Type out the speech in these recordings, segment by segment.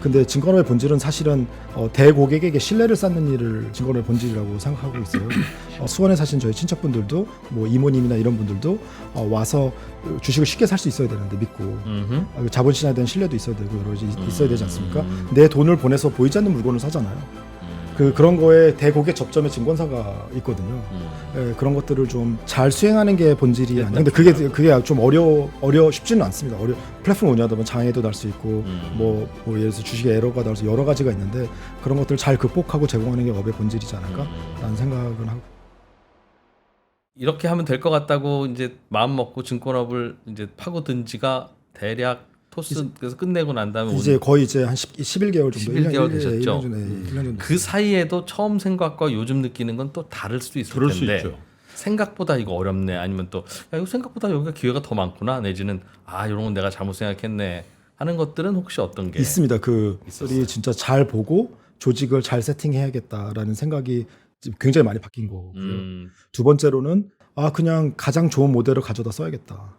근데 증권업의 본질은 사실은 대고객에게 신뢰를 쌓는 일을 증권업의 본질이라고 생각하고 있어요. 수원에 사신 저희 친척분들도 뭐 이모님이나 이런 분들도 와서 주식을 쉽게 살 수 있어야 되는데 믿고 자본시장에 대한 신뢰도 있어야 되고 여러 가지 있어야 되지 않습니까? 내 돈을 보내서 보이지 않는 물건을 사잖아요. 그런 거에 대고객 접점에 증권사가 있거든요. 그런 것들을 좀 잘 수행하는 게 본질이 아니에요. 근데 그게 좀 쉽지는 않습니다. 플랫폼 운영하다 보면 장애도 날 수 있고 뭐 예를 들어서 주식에 에러가 나올 수 여러 가지가 있는데 그런 것들을 잘 극복하고 제공하는 게 업의 본질이지 않을까라는 생각은 하고. 이렇게 하면 될 것 같다고 이제 마음 먹고 증권업을 이제 파고든 지가 대략 토스에서 끝내고 난 다음에 이제 거의 이제 한 11개월 정도 11개월 되셨죠. 1년 정도 그 사이에도 처음 생각과 요즘 느끼는 건 또 다를 수도 있을 그럴 텐데 수 있죠. 생각보다 이거 어렵네 아니면 또 야, 이거 생각보다 여기가 기회가 더 많구나 내지는 이런 건 내가 잘못 생각했네 하는 것들은 혹시 어떤 게 있습니다. 있었어요? 그들이 진짜 잘 보고 조직을 잘 세팅해야겠다라는 생각이 굉장히 많이 바뀐 거고요. 두 번째로는 그냥 가장 좋은 모델을 가져다 써야겠다.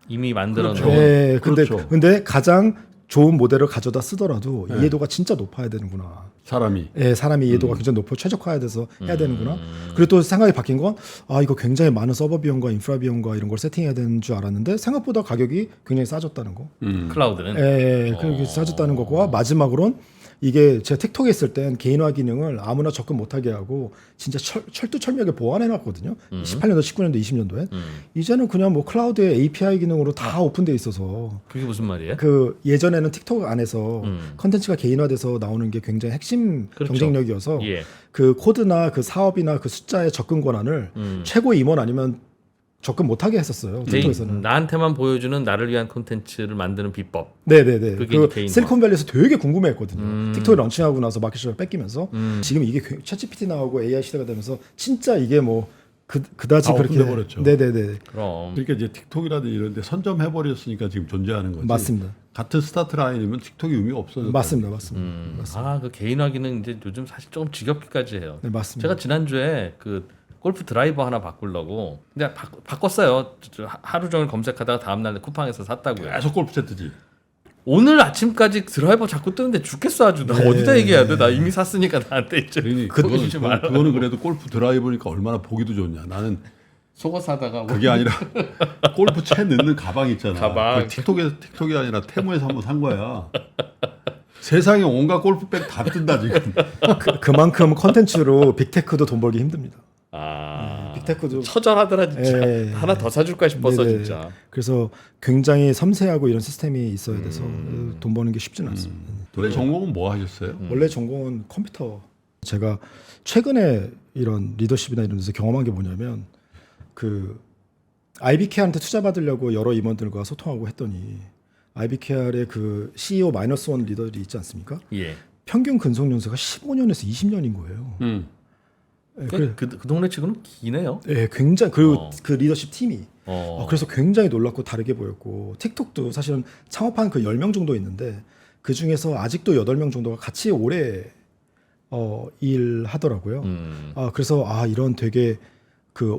이미 만들어 놓은 그렇죠. 네, 그렇죠. 근데 가장 좋은 모델을 가져다 쓰더라도 이해도가 진짜 높아야 되는구나. 사람이. 사람이 이해도가 굉장히 높고 최적화해야 돼서 해야 되는구나. 그리고 또 생각이 바뀐 건 이거 굉장히 많은 서버 비용과 인프라 비용과 이런 걸 세팅해야 되는 줄 알았는데 생각보다 가격이 굉장히 싸졌다는 거. 클라우드는 그렇게 싸졌다는 거고 마지막으로는 이게 제가 틱톡에 있을 땐 개인화 기능을 아무나 접근 못하게 하고 진짜 철두철미하게 보완해놨거든요. 18년도, 19년도, 20년도에. 이제는 그냥 뭐 클라우드에 API 기능으로 다 오픈돼 있어서. 그게 무슨 말이에요? 그 예전에는 틱톡 안에서 컨텐츠가 개인화돼서 나오는 게 굉장히 핵심 그렇죠. 경쟁력이어서 예. 그 코드나 그 사업이나 그 숫자의 접근 권한을 최고 임원 아니면 접근 못하게 했었어요. 틱톡에서는. 나한테만 보여주는 나를 위한 콘텐츠를 만드는 비법. 네네네. 그게 개인화. 실리콘밸리에서 되게 궁금해했거든요. 틱톡이 런칭하고 나서 마켓시장을 뺏기면서 지금 이게 챗GPT 나오고 AI 시대가 되면서 진짜 이게 뭐 그다지 다 그렇게 오픈돼버렸죠. 네네네. 그럼 그러니까 이제 틱톡이라든지 이런 데 선점해버렸으니까 지금 존재하는 거지. 맞습니다. 같은 스타트 라인이면 틱톡이 의미가 없어졌다. 맞습니다. 그 개인화 기능 이제 요즘 사실 조금 지겹기까지 해요. 네, 맞습니다. 제가 지난주에 그 골프 드라이버 하나 바꾸려고 근데 바꿨어요. 하루 종일 검색하다가 다음날 쿠팡에서 샀다고요. 계속 골프 채트지. 오늘 아침까지 드라이버 자꾸 뜨는데 죽겠어 아주. 나 어디다 얘기해야 돼? 나 이미 샀으니까 나한테 이제 그거는 그래도 골프 드라이버니까 얼마나 보기도 좋냐. 나는 속어 사다가 그게 아니라 골프 채 넣는 가방 있잖아. 가방. 틱톡이 아니라 테무에서 한번 산 거야. 세상에 온갖 골프백 다 뜬다 지금. 그만큼 컨텐츠로 빅테크도 돈 벌기 힘듭니다. 빅테크도 처절하더라 진짜. 하나 더 사줄까 싶어서 네네. 진짜. 그래서 굉장히 섬세하고 이런 시스템이 있어야 돼서 돈 버는 게 쉽지는 않습니다. 원래 전공은 뭐 하셨어요? 원래 전공은 컴퓨터. 제가 최근에 이런 리더십이나 이런 데서 경험한 게 뭐냐면 그 IBKR한테 투자 받으려고 여러 임원들과 소통하고 했더니 IBKR의 그 CEO -1 리더들이 있지 않습니까? 예. 평균 근속 연수가 15년에서 20년인 거예요. 그 동네 치고는 기네요. 굉장히 그리고 그 리더십 팀이 그래서 굉장히 놀랍고 다르게 보였고 틱톡도 사실은 창업한 그 10명 정도 있는데 그 중에서 아직도 8명 정도가 같이 오래 일하더라고요. 그래서 이런 되게 그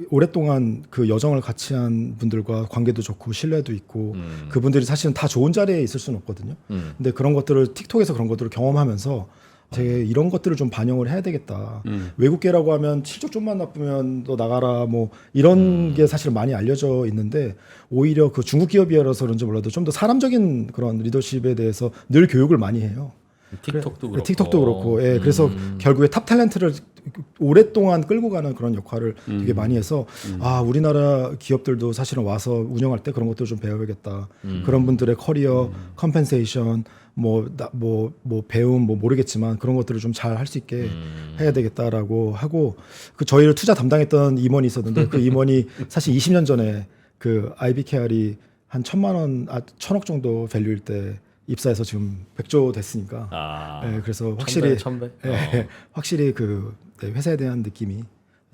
오랫동안 그 여정을 같이 한 분들과 관계도 좋고 신뢰도 있고 그분들이 사실은 다 좋은 자리에 있을 수는 없거든요. 근데 그런 것들을 틱톡에서 그런 것들을 경험하면서 되게 이런 것들을 좀 반영을 해야 되겠다. 외국계라고 하면 실적 좀만 나쁘면 너 나가라 뭐 이런 게 사실 많이 알려져 있는데 오히려 그 중국 기업이라서 그런지 몰라도 좀 더 사람적인 그런 리더십에 대해서 늘 교육을 많이 해요. 틱톡도 그렇고. 그래서 결국에 탑 탤런트를 오랫동안 끌고 가는 그런 역할을 되게 많이 해서 우리나라 기업들도 사실은 와서 운영할 때 그런 것들을 좀 배워야겠다. 그런 분들의 커리어, 컴펜세이션, 뭐 배움 뭐 모르겠지만 그런 것들을 좀 잘 할 수 있게 해야 되겠다라고 하고 그 저희를 투자 담당했던 임원이 있었는데 그 임원이 사실 20년 전에 그 IBKR이 한 1,000억 정도 밸류일 때 입사해서 지금 100조 됐으니까. 그래서 확실히 1000배? 확실히 그 회사에 대한 느낌이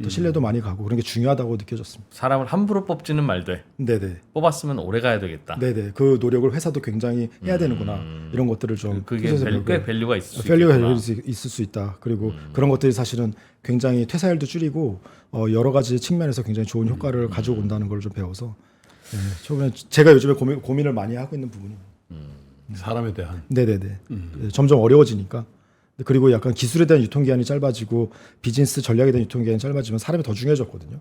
또 신뢰도 많이 가고 그런 게 중요하다고 느껴졌습니다. 사람을 함부로 뽑지는 말되 네네. 뽑았으면 오래 가야 되겠다. 네네. 그 노력을 회사도 굉장히 해야 되는구나. 이런 것들을 좀 그게 꽤 밸류가 있을 수 밸류가 있겠구나. 있을 수 있다. 그리고 그런 것들이 사실은 굉장히 퇴사율도 줄이고 여러 가지 측면에서 굉장히 좋은 효과를 가져온다는 걸 좀 배워서 저번에 제가 요즘에 고민을 많이 하고 있는 부분입니다. 사람에 대한. 네네네. 점점 어려워지니까. 그리고 약간 기술에 대한 유통기한이 짧아지고 비즈니스 전략에 대한 유통기한이 짧아지면 사람이 더 중요해졌거든요.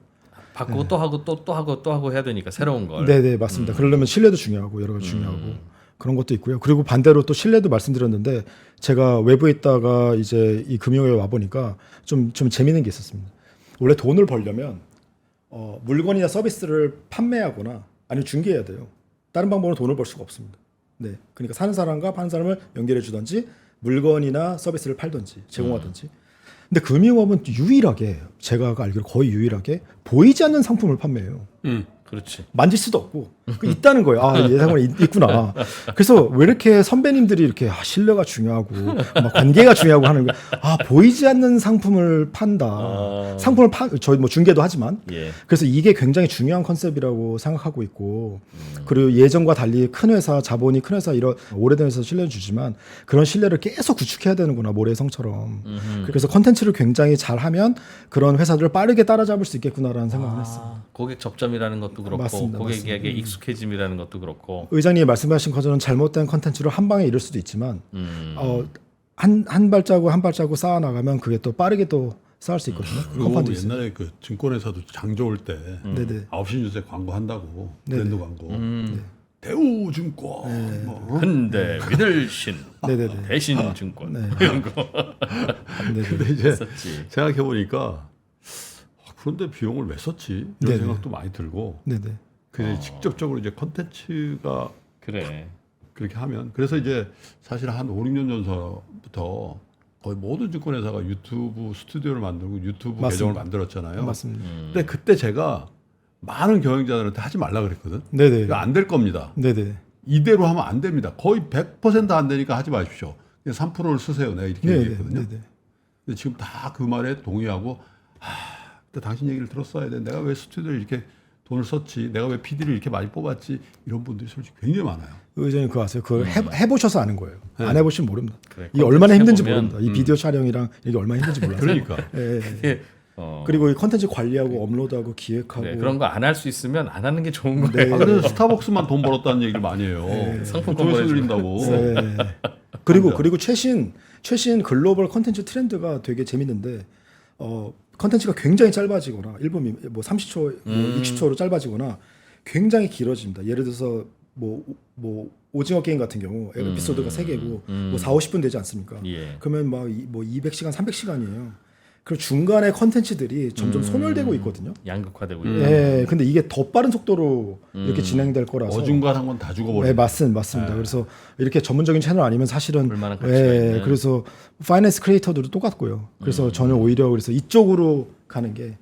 바꾸고 또 하고 또 하고 또 하고 해야 되니까 새로운 걸. 네네 맞습니다. 그러려면 신뢰도 중요하고 여러 가지 중요하고 그런 것도 있고요. 그리고 반대로 또 신뢰도 말씀드렸는데 제가 외부에 있다가 이제 이 금융에 와 보니까 좀 재밌는 게 있었습니다. 원래 돈을 벌려면 물건이나 서비스를 판매하거나 아니면 중개해야 돼요. 다른 방법으로 돈을 벌 수가 없습니다. 네, 그러니까 사는 사람과 파는 사람을 연결해 주든지 물건이나 서비스를 팔든지 제공하든지. 근데 금융업은 유일하게 제가 알기로 거의 유일하게 보이지 않는 상품을 판매해요. 그렇지. 만질 수도 없고 있다는 거예요. 아, 예상은 있구나. 그래서 왜 이렇게 선배님들이 이렇게 신뢰가 중요하고 막 관계가 중요하고 하는 거. 아, 보이지 않는 상품을 판다. 상품을 저희 뭐 중개도 하지만 예. 그래서 이게 굉장히 중요한 컨셉이라고 생각하고 있고 그리고 예전과 달리 큰 회사, 자본이 큰 회사 이런 오래된 회사 신뢰를 주지만 그런 신뢰를 계속 구축해야 되는구나 모래성처럼. 그래서 컨텐츠를 굉장히 잘하면 그런 회사들을 빠르게 따라잡을 수 있겠구나라는 생각을 했어요. 고객 접점이라는 것도 그렇고 맞습니다, 고객에게 익숙해짐이라는 것도 그렇고. 의장님이 말씀하신 것처럼 잘못된 컨텐츠로 한 방에 이룰 수도 있지만 한 발자국 한 발자국 쌓아 나가면 그게 또 빠르게 또 쌓을 수 있거든요. 그리고 컴파운드 있어요. 옛날에 그 증권회사도 장 좋을 때 네네. 9시 뉴스에 광고한다고 네네. 브랜드 광고. 대우증권 뭐. 현대 믿을신 네네네. 대신증권 네. 이런 거 네네. 근데 이제 했었지. 생각해 보니까 그런데 비용을 왜 썼지 이런 네네. 생각도 많이 들고. 네네. 그래서 직접적으로 이제 컨텐츠가 그래. 그렇게 하면 그래서 이제 사실 한 5, 6년 전부터 거의 모든 증권회사가 유튜브 스튜디오를 만들고 유튜브 맞습니다. 계정을 만들었잖아요. 맞습니다. 근데 그때 제가 많은 경영자들한테 하지 말라 그랬거든. 네네. 이거 안 될 겁니다. 네네. 이대로 하면 안 됩니다. 거의 100%안 되니까 하지 마십시오. 그냥 3%를 쓰세요. 내가 이렇게 네네. 얘기했거든요. 네네. 근데 지금 다 그 말에 동의하고 그때 당신 얘기를 들었어야 돼. 내가 왜 스튜디오를 이렇게 돈을 썼지? 내가 왜 PD를 이렇게 많이 뽑았지? 이런 분들이 솔직히 굉장히 많아요. 의장님 그거 아세요? 그걸 해보셔서 아는 거예요. 안 해보시면 모릅니다. 그래, 이게 얼마나 힘든지 해보면, 모릅니다. 이 비디오 촬영이랑 이게 얼마나 힘든지 몰라요. 그러니까. 예. 이게, 그리고 이 컨텐츠 관리하고 업로드하고 기획하고 그래, 그런 거 안 할 수 있으면 안 하는 게 좋은 네. 거예요. 그래서 스타벅스만 돈 벌었다는 얘기를 많이 해요. 상품권 조회수 보내주고. 늘린다고. 네. 그리고 최신 글로벌 컨텐츠 트렌드가 되게 재밌는데 컨텐츠가 굉장히 짧아지거나 일본 뭐 30초, 뭐 60초로 짧아지거나 굉장히 길어집니다. 예를 들어서 뭐 오징어 게임 같은 경우 에피소드가 3개고 뭐 4, 50분 되지 않습니까? 예. 그러면 막 뭐 200시간, 300시간이에요. 그리고 중간에 컨텐츠들이 점점 소멸되고 있거든요. 양극화되고 있다. 네, 근데 이게 더 빠른 속도로 이렇게 진행될 거라서 어중간한 건 다 죽어버려요. 네, 맞습니다. 그래서 이렇게 전문적인 채널 아니면 사실은 볼만한 가치가 있는. 그래서 파이낸스 크리에이터들도 똑같고요. 그래서 저는 오히려 그래서 이쪽으로 가는 게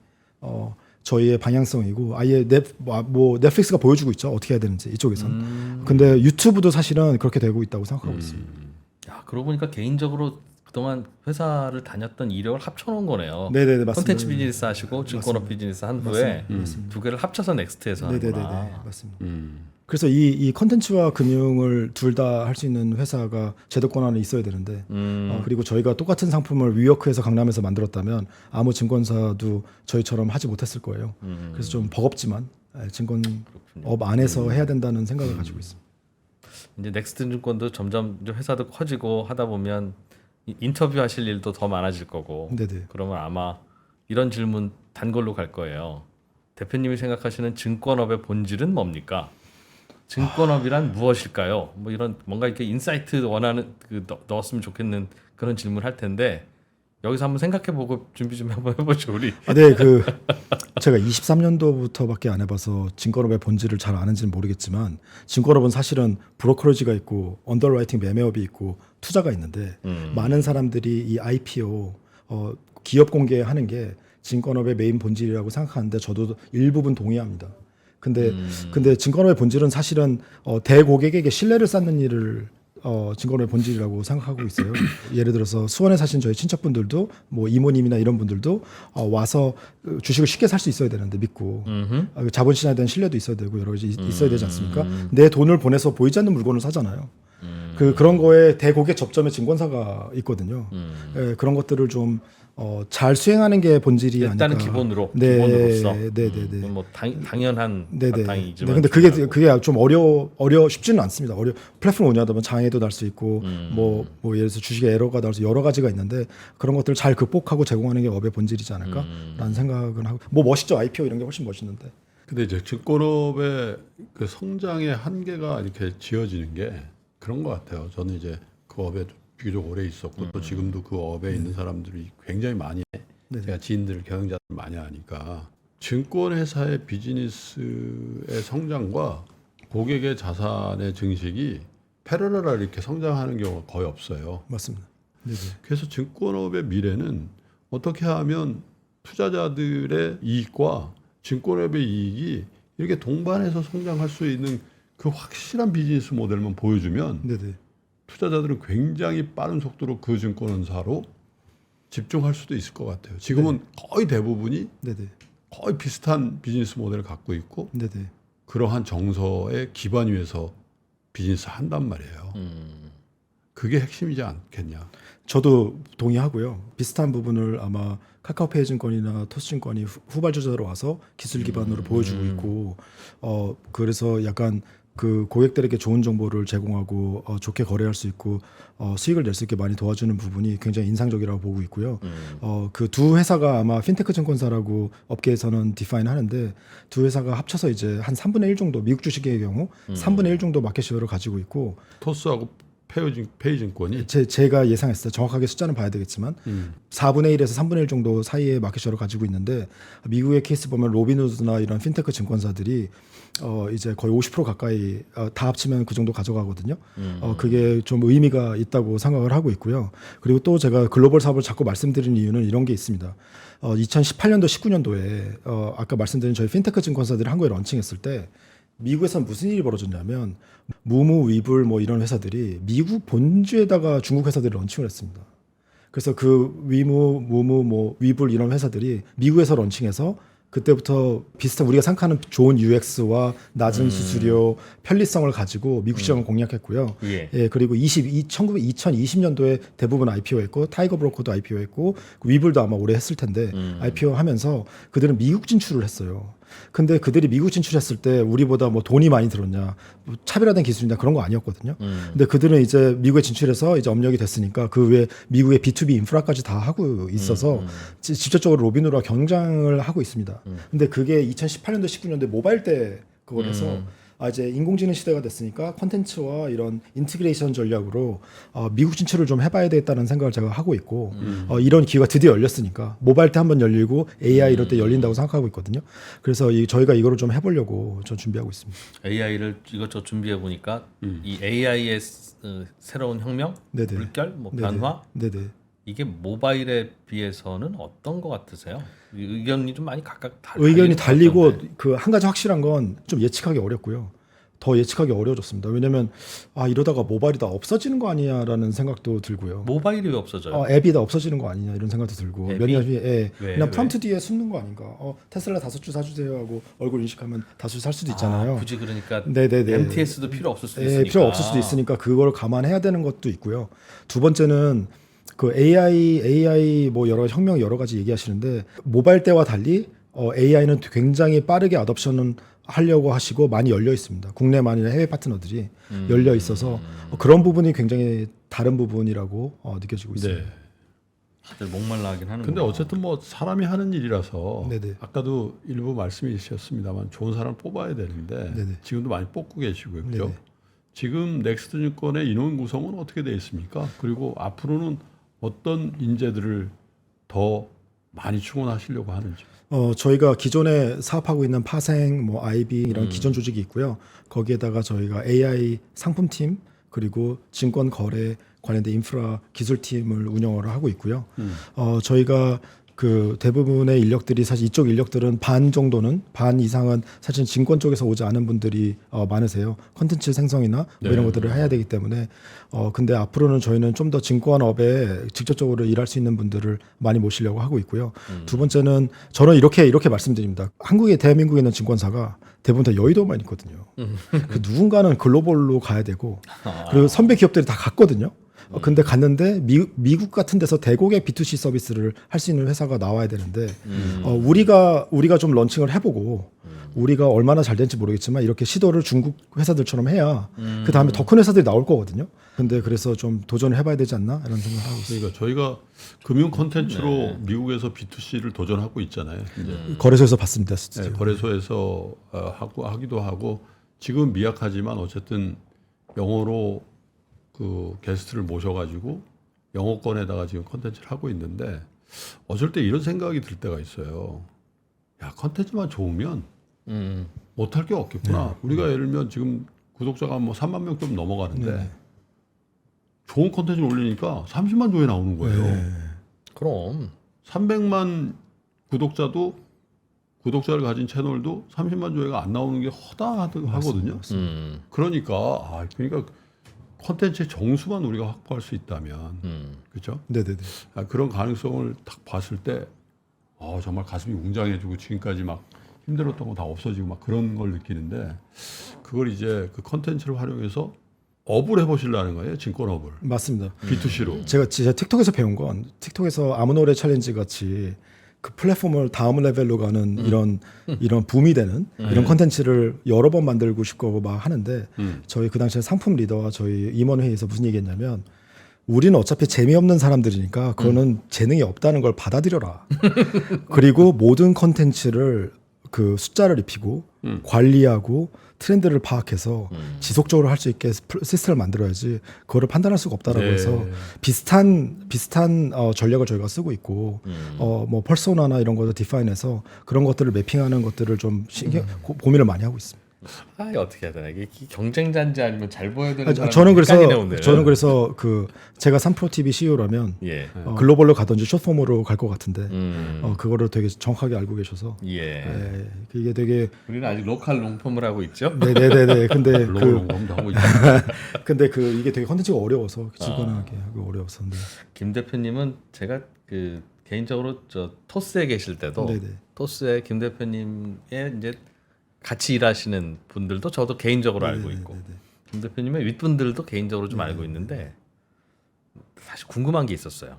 저희의 방향성이고 아예 넷플릭스가 보여주고 있죠. 어떻게 해야 되는지 이쪽에서는. 근데 유튜브도 사실은 그렇게 되고 있다고 생각하고 있습니다. 야, 그러고 보니까 개인적으로 그동안 회사를 다녔던 이력을 합쳐놓은 거네요. 네네네 맞습니다. 콘텐츠 비즈니스 하시고 증권업 비즈니스 한 후에 두 개를 합쳐서 넥스트에서 네네네 하는구나. 맞습니다. 그래서 이 컨텐츠와 금융을 둘 다 할 수 있는 회사가 제도권 안에 있어야 되는데 그리고 저희가 똑같은 상품을 위워크에서 강남에서 만들었다면 아무 증권사도 저희처럼 하지 못했을 거예요. 그래서 좀 버겁지만 증권업 안에서 해야 된다는 생각을 가지고 있습니다. 이제 넥스트 증권도 점점 이제 회사도 커지고 하다 보면 인터뷰 하실 일도 더 많아질 거고. 네네. 그러면 아마 이런 질문 단골로 갈 거예요. 대표님이 생각하시는 증권업의 본질은 뭡니까? 증권업이란 무엇일까요? 뭐 이런 뭔가 이렇게 인사이트 원하는 넣었으면 좋겠는 그런 질문 할 텐데 여기서 한번 생각해보고 준비 좀 한번 해보죠 우리. 네, 제가 23년도부터밖에 안 해봐서 증권업의 본질을 잘 아는지는 모르겠지만 증권업은 사실은 브로커리지가 있고 언더라이팅 매매업이 있고 투자가 있는데 많은 사람들이 이 IPO 기업 공개하는 게 증권업의 메인 본질이라고 생각하는데 저도 일부분 동의합니다. 근데 증권업의 본질은 사실은 대고객에게 신뢰를 쌓는 일을 증권업의 본질이라고 생각하고 있어요. 예를 들어서 수원에 사신 저희 친척분들도 뭐 이모님이나 이런 분들도 와서 주식을 쉽게 살 수 있어야 되는데 믿고 자본시장에 대한 신뢰도 있어야 되고 여러 가지 있어야 되지 않습니까? 내 돈을 보내서 보이지 않는 물건을 사잖아요. 그런 거에 대고객 접점에 증권사가 있거든요. 그런 것들을 좀 잘 수행하는 게 본질이 아닐까. 일단은 기본으로서 네네네. 뭐 당연한 네네. 바탕이지만 근데 그게 좀 쉽지는 않습니다. 플랫폼 운영하다 보면 장애도 날 수 있고 뭐 예를 들어서 주식에 에러가 나올 수 여러 가지가 있는데 그런 것들을 잘 극복하고 제공하는 게 업의 본질이지 않을까라는 생각은 하고 뭐 멋있죠. IPO 이런 게 훨씬 멋있는데. 근데 이제 증권업의 그 성장의 한계가 이렇게 지어지는 게 그런 것 같아요. 저는 이제 그 업에 비교적 오래 있었고 또 지금도 그 업에 있는 사람들이 굉장히 많이 제가 지인들 경영자들 많이 아니까 증권회사의 비즈니스의 성장과 고객의 자산의 증식이 패러럴하게 이렇게 성장하는 경우가 거의 없어요. 맞습니다. 네네. 그래서 증권업의 미래는 어떻게 하면 투자자들의 이익과 증권업의 이익이 이렇게 동반해서 성장할 수 있는 그 확실한 비즈니스 모델만 보여주면 네네. 투자자들은 굉장히 빠른 속도로 그 증권사로 집중할 수도 있을 것 같아요. 지금은 거의 대부분이 네네. 거의 비슷한 비즈니스 모델을 갖고 있고 네네. 그러한 정서에 기반 위에서 비즈니스 한단 말이에요. 그게 핵심이지 않겠냐. 저도 동의하고요. 비슷한 부분을 아마 카카오페이 증권이나 토스증권이 후발주자로 와서 기술 기반으로 보여주고 있고, 그래서 약간 그 고객들에게 좋은 정보를 제공하고 좋게 거래할 수 있고 수익을 낼 수 있게 많이 도와주는 부분이 굉장히 인상적이라고 보고 있고요. 그 두 회사가 아마 핀테크 증권사라고 업계에서는 디파인 하는데 두 회사가 합쳐서 이제 한 3분의 1 정도 미국 주식의 경우 3분의 1 정도 마켓쉐어를 가지고 있고 토스하고 페이 증권이 제가 예상했어요. 정확하게 숫자는 봐야 되겠지만 4분의 1에서 3분의 1 정도 사이의 마켓쉐어를 가지고 있는데 미국의 케이스 보면 로빈후드나 이런 핀테크 증권사들이 이제 거의 50% 가까이 다 합치면 그 정도 가져가거든요. 그게 좀 의미가 있다고 생각을 하고 있고요. 그리고 또 제가 글로벌 사업을 자꾸 말씀드리는 이유는 이런 게 있습니다. 2018년도, 19년도에 아까 말씀드린 저희 핀테크 증권사들이 한국에 런칭했을 때 미국에서는 무슨 일이 벌어졌냐면 무무, 위불 뭐 이런 회사들이 미국 본주에다가 중국 회사들이 런칭을 했습니다. 그래서 그 위무, 무무, 뭐 위불 이런 회사들이 미국에서 런칭해서 그때부터 비슷한 우리가 생각하는 좋은 UX와 낮은 수수료, 편리성을 가지고 미국 시장을 공략했고요. 예, 그리고 2020년도에 대부분 IPO했고 타이거 브로커도 IPO했고 위불도 아마 올해 했을 텐데 IPO하면서 그들은 미국 진출을 했어요. 근데 그들이 미국 진출했을 때 우리보다 뭐 돈이 많이 들었냐, 뭐 차별화된 기술이냐 그런 거 아니었거든요. 근데 그들은 이제 미국에 진출해서 이제 업력이 됐으니까 그 외에 미국의 B2B 인프라까지 다 하고 있어서 직접적으로 로빈후드와 경쟁을 하고 있습니다. 근데 그게 2018년도, 19년도에 모바일 때 그걸 해서 이제 인공지능 시대가 됐으니까 콘텐츠와 이런 인티그레이션 전략으로 미국 진출을 좀 해봐야 되겠다는 생각을 제가 하고 있고 이런 기회가 드디어 열렸으니까 모바일 때 한번 열리고 AI 이럴 때 열린다고 생각하고 있거든요. 그래서 저희가 이거를 좀 해보려고 전 준비하고 있습니다. AI를 이것저것 준비해 보니까 이 AI의 새로운 혁명, 네네. 물결, 뭐 네네. 변화 네네. 이게 모바일에 비해서는 어떤 것 같으세요? 의견이 좀 많이 각각 의견이 달리고 그 한 가지 확실한 건 좀 예측하기 어렵고요. 더 예측하기 어려워졌습니다. 왜냐하면 이러다가 모바일이 다 없어지는 거 아니냐라는 생각도 들고요. 모바일이 왜 없어져요? 앱이 다 없어지는 거 아니냐 이런 생각도 들고 앱이? 몇 년 뒤에 왜? 그냥 프롬프트 뒤에 숨는 거 아닌가. 테슬라 5주 사주세요 하고 얼굴 인식하면 5주 살 수도 있잖아요. 굳이 그러니까 네네네. MTS도 필요 없을 수도 있으니까. 필요 없을 수도 있으니까 그걸 감안해야 되는 것도 있고요. 두 번째는 그 AI 뭐 여러 가지 혁명 여러 가지 얘기하시는데 모바일 때와 달리 AI는 굉장히 빠르게 어답션은 하려고 하시고 많이 열려 있습니다. 국내만이나 해외 파트너들이 열려 있어서 그런 부분이 굉장히 다른 부분이라고 느껴지고 있습니다. 네. 다들 목말라 하긴 하는 근데 어쨌든 뭐 사람이 하는 일이라서 네네. 아까도 아까도 일부 말씀해 주셨습니다만 좋은 사람을 뽑아야 되는데 네네. 지금도 많이 뽑고 계시고요. 그죠? 네네. 지금 넥스트 증권의 인원 구성은 어떻게 되어 있습니까? 그리고 앞으로는 어떤 인재들을 더 많이 충원하시려고 하는지. 저희가 기존에 사업하고 있는 파생, 뭐 IB 이런 기존 조직이 있고요. 거기에다가 저희가 AI 상품팀 그리고 증권 거래 관련된 인프라 기술팀을 운영을 하고 있고요. 저희가 그 대부분의 인력들이 사실 이쪽 인력들은 반 이상은 사실 증권 쪽에서 오지 않은 분들이 많으세요. 콘텐츠 생성이나 뭐 이런 것들을 해야 되기 때문에 근데 앞으로는 저희는 좀 더 증권업에 직접적으로 일할 수 있는 분들을 많이 모시려고 하고 있고요. 두 번째는 저는 이렇게 말씀드립니다. 대한민국에 있는 증권사가 대부분 다 여의도만 있거든요. 그 누군가는 글로벌로 가야 되고 그리고 선배 기업들이 다 갔거든요. 근데 갔는데 미국 같은 데서 대고객 B2C 서비스를 할 수 있는 회사가 나와야 되는데 우리가 좀 런칭을 해보고 우리가 얼마나 잘 될지 모르겠지만 이렇게 시도를 중국 회사들처럼 해야 그 다음에 더 큰 회사들이 나올 거거든요. 근데 그래서 좀 도전을 해봐야 되지 않나 이런 생각을 하고 있어요. 그러니까 저희가 금융 콘텐츠로 미국에서 B2C를 도전하고 있잖아요. 이제. 거래소에서 봤습니다. 네, 거래소에서 하기도 하고 지금 미약하지만 어쨌든 영어로 그 게스트를 모셔가지고 영어권에다가 지금 컨텐츠를 하고 있는데 어쩔 때 이런 생각이 들 때가 있어요. 야, 컨텐츠만 좋으면 못할 게 없겠구나. 우리가 예를 들면 지금 구독자가 뭐 3만 명 좀 넘어가는데 좋은 컨텐츠를 올리니까 30만 조회 나오는 거예요. 그럼 300만 구독자도 구독자를 가진 채널도 30만 조회가 안 나오는 게 허다하거든요. 그러니까 콘텐츠의 정수만 우리가 확보할 수 있다면, 그렇죠? 네네네. 그런 가능성을 딱 봤을 때, 정말 가슴이 웅장해지고 지금까지 막 힘들었던 거 다 없어지고 막 그런 걸 느끼는데, 그걸 이제 그 콘텐츠를 활용해서 업을 해보시려는 거예요, 증권업을. 맞습니다. B2C로. 제가 틱톡에서 배운 건 틱톡에서 아무노래 챌린지 같이 그 플랫폼을 다음 레벨로 가는 이런 붐이 되는 이런 컨텐츠를 여러 번 만들고 싶고 막 하는데 저희 그 당시에 상품 리더와 저희 임원회의에서 무슨 얘기했냐면 우리는 어차피 재미없는 사람들이니까 그거는 재능이 없다는 걸 받아들여라. 그리고 모든 컨텐츠를 그 숫자를 입히고 관리하고 트렌드를 파악해서 지속적으로 할 수 있게 시스템을 만들어야지 그거를 판단할 수가 없다라고 네. 해서 비슷한 전략을 저희가 쓰고 있고 뭐 퍼소나나 이런 것을 디파인해서 그런 것들을 매핑하는 것들을 좀 고민을 많이 하고 있습니다. 어떻게 해야 되나 이게 경쟁자인지 아니면 잘 보여야 되는 사람이 저는 헷갈리네, 그래서 그 제가 3프로TV CEO라면 예. 글로벌로 가든지 숏폼으로 갈 것 같은데 그거를 되게 정확하게 알고 계셔서 예. 이게 되게 우리는 아직 로컬 롱폼을 하고 있죠. 네네네. 근데 로우롱도 하고 있죠. 근데 이게 되게 컨텐츠가 어려워서 직관하게 하고 어려워서. 근데. 김 대표님은 제가 그 개인적으로 저 토스에 계실 때도 네네. 토스에 김 대표님의 이제 같이 일하시는 분들도 저도 개인적으로 알고 있고 김 대표님의 윗분들도 개인적으로 좀 알고 있는데 사실 궁금한 게 있었어요.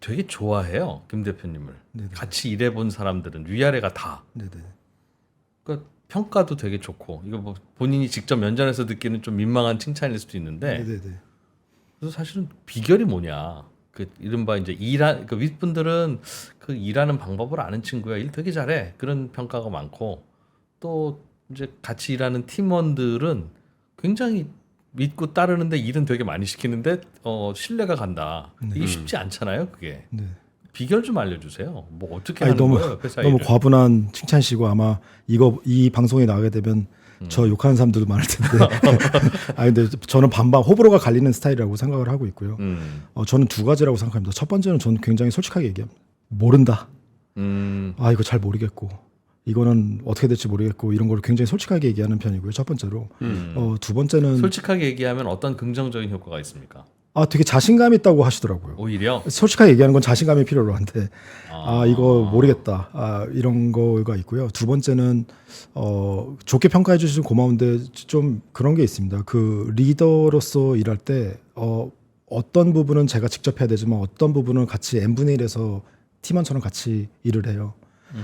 되게 좋아해요 김 대표님을. 같이 일해본 사람들은 위아래가 다. 그러니까 평가도 되게 좋고 이거 뭐 본인이 직접 면전에서 느끼는 좀 민망한 칭찬일 수도 있는데 그래서 사실은 비결이 뭐냐? 그 이른바 이제 그 윗분들은 그 일하는 방법을 아는 친구야, 일 되게 잘해 그런 평가가 많고 또 이제 같이 일하는 팀원들은 굉장히 믿고 따르는데 일은 되게 많이 시키는데 신뢰가 간다. 이게 쉽지 않잖아요, 그게. 비결 좀 알려주세요. 뭐 어떻게 하는 거예요, 회사 너무 일을? 과분한 칭찬이시고 아마 이 방송에 나가게 되면 저 욕하는 사람들도 많을 텐데. 근데 저는 반반 호불호가 갈리는 스타일이라고 생각을 하고 있고요. 저는 두 가지라고 생각합니다. 첫 번째는 저는 굉장히 솔직하게 얘기합니다. 모른다. 이거 잘 모르겠고. 이거는 어떻게 될지 모르겠고 이런 걸 굉장히 솔직하게 얘기하는 편이고요. 첫 번째로. 두 번째는 솔직하게 얘기하면 어떤 긍정적인 효과가 있습니까? 되게 자신감 있다고 하시더라고요. 오히려 솔직하게 얘기하는 건 자신감이 필요로 한데 이거 모르겠다 이런 거가 있고요. 두 번째는 좋게 평가해 주시면 고마운데 좀 그런 게 있습니다. 그 리더로서 일할 때 어떤 부분은 제가 직접 해야 되지만 어떤 부분은 같이 n분의 1에서 팀원처럼 같이 일을 해요.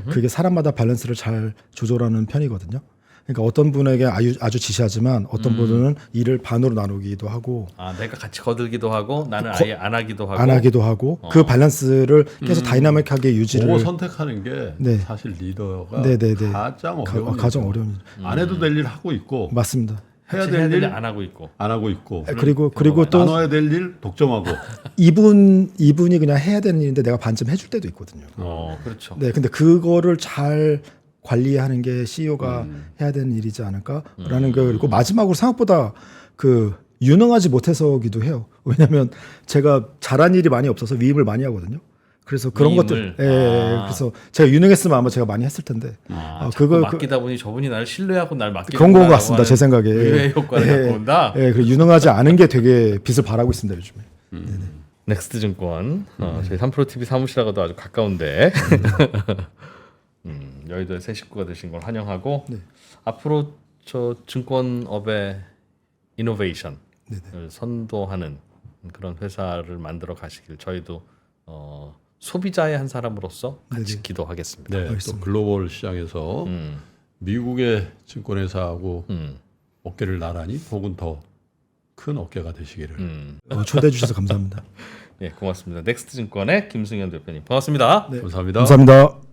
그게 사람마다 밸런스를 잘 조절하는 편이거든요. 그러니까 어떤 분에게 아주 지시하지만 어떤 분은 일을 반으로 나누기도 하고 내가 같이 거들기도 하고 나는 아예 안 하기도 하고 그 밸런스를 계속 다이나믹하게 유지를 그거 선택하는 게 사실 리더가 가장 어려운 일. 안 해도 될 일 하고 있고 맞습니다. 해야 될 일 안 하고 있고 그리고 또 나눠야 될 일 독점하고 이분이 그냥 해야 되는 일인데 내가 반쯤 해줄 때도 있거든요. 그렇죠. 네, 근데 그거를 잘 관리하는 게 CEO가 해야 되는 일이지 않을까라는 거. 그리고 마지막으로 생각보다 그 유능하지 못해서기도 해요. 왜냐하면 제가 잘한 일이 많이 없어서 위임을 많이 하거든요. 그래서 그런 것들, 그래서 제가 유능했으면 아마 제가 많이 했을 텐데. 그걸 맡기다 보니 저분이 나를 신뢰하고 날 맡기는 그런 거 같습니다. 제 생각에. 의외의 효과를 갖고 온다. 그 유능하지 않은 게 되게 빛을 발하고 있습니다 요즘에. 넥스트 증권 저희 3프로TV 사무실하고도 아주 가까운데 여의도에 새 식구가 되신 걸 환영하고 앞으로 저 증권업의 이노베이션을 선도하는 그런 회사를 만들어 가시길 저희도 소비자의 한 사람으로서 같이 네네. 기도하겠습니다. 네, 또 알겠습니다. 글로벌 시장에서 미국의 증권회사하고 어깨를 나란히 혹은 더 큰 어깨가 되시기를. 초대해 주셔서 감사합니다. 예, 고맙습니다. 넥스트 증권의 김승현 대표님 고맙습니다. 네. 감사합니다. 감사합니다.